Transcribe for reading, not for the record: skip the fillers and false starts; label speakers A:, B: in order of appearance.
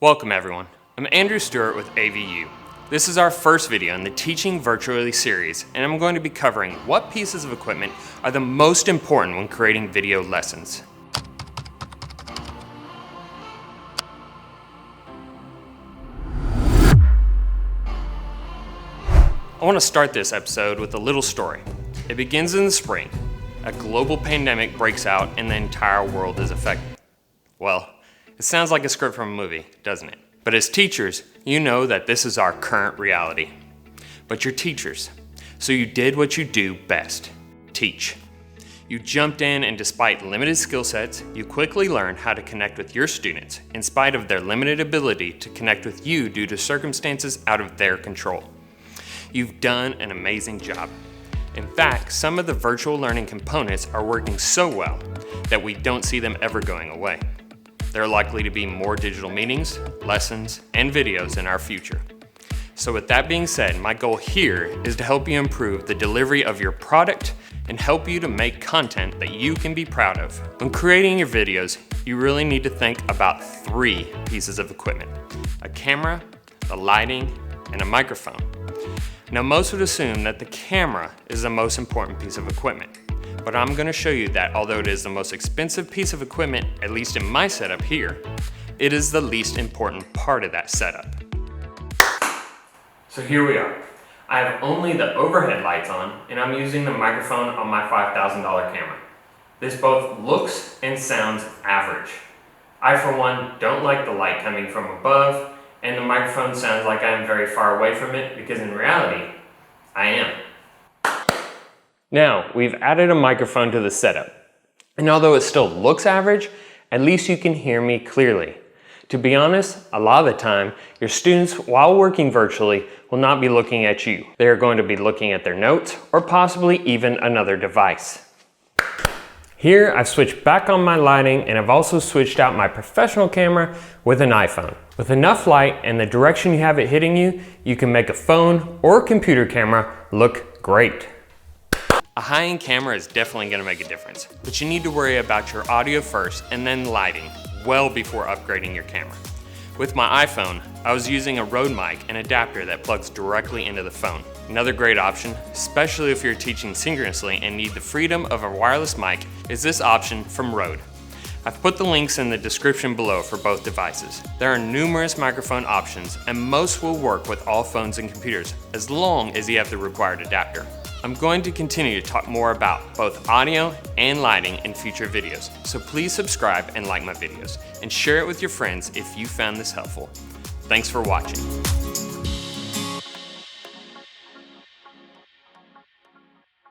A: Welcome everyone, I'm Andrew Stewart with AVU. This is our first video in the Teaching Virtually series, and I'm going to be covering what pieces of equipment are the most important when creating video lessons. I want to start this episode with a little story. It begins in the spring. A global pandemic breaks out and the entire world is affected. Well, it sounds like a script from a movie, doesn't it? But as teachers, you know that this is our current reality. But you're teachers, so you did what you do best, teach. You jumped in, and despite limited skill sets, you quickly learned how to connect with your students in spite of their limited ability to connect with you due to circumstances out of their control. You've done an amazing job. In fact, some of the virtual learning components are working so well that we don't see them ever going away. There are likely to be more digital meetings, lessons, and videos in our future. So with that being said, my goal here is to help you improve the delivery of your product and help you to make content that you can be proud of. When creating your videos, you really need to think about 3 pieces of equipment: a camera, the lighting, and a microphone. Now, most would assume that the camera is the most important piece of equipment. But I'm going to show you that although it is the most expensive piece of equipment, at least in my setup here, it is the least important part of that setup. So here we are. I have only the overhead lights on, and I'm using the microphone on my $5,000 camera. This both looks and sounds average. I, for one, don't like the light coming from above, and the microphone sounds like I'm very far away from it, because in reality, I am. Now, we've added a microphone to the setup, and although it still looks average, at least you can hear me clearly. To be honest, a lot of the time, your students, while working virtually, will not be looking at you. They are going to be looking at their notes, or possibly even another device. Here, I've switched back on my lighting, and I've also switched out my professional camera with an iPhone. With enough light and the direction you have it hitting you, you can make a phone or computer camera look great. A high-end camera is definitely going to make a difference, but you need to worry about your audio first and then lighting well before upgrading your camera. With my iPhone, I was using a Rode mic and adapter that plugs directly into the phone. Another great option, especially if you're teaching synchronously and need the freedom of a wireless mic, is this option from Rode. I've put the links in the description below for both devices. There are numerous microphone options, and most will work with all phones and computers, as long as you have the required adapter. I'm going to continue to talk more about both audio and lighting in future videos, so please subscribe and like my videos, and share it with your friends if you found this helpful. Thanks for watching.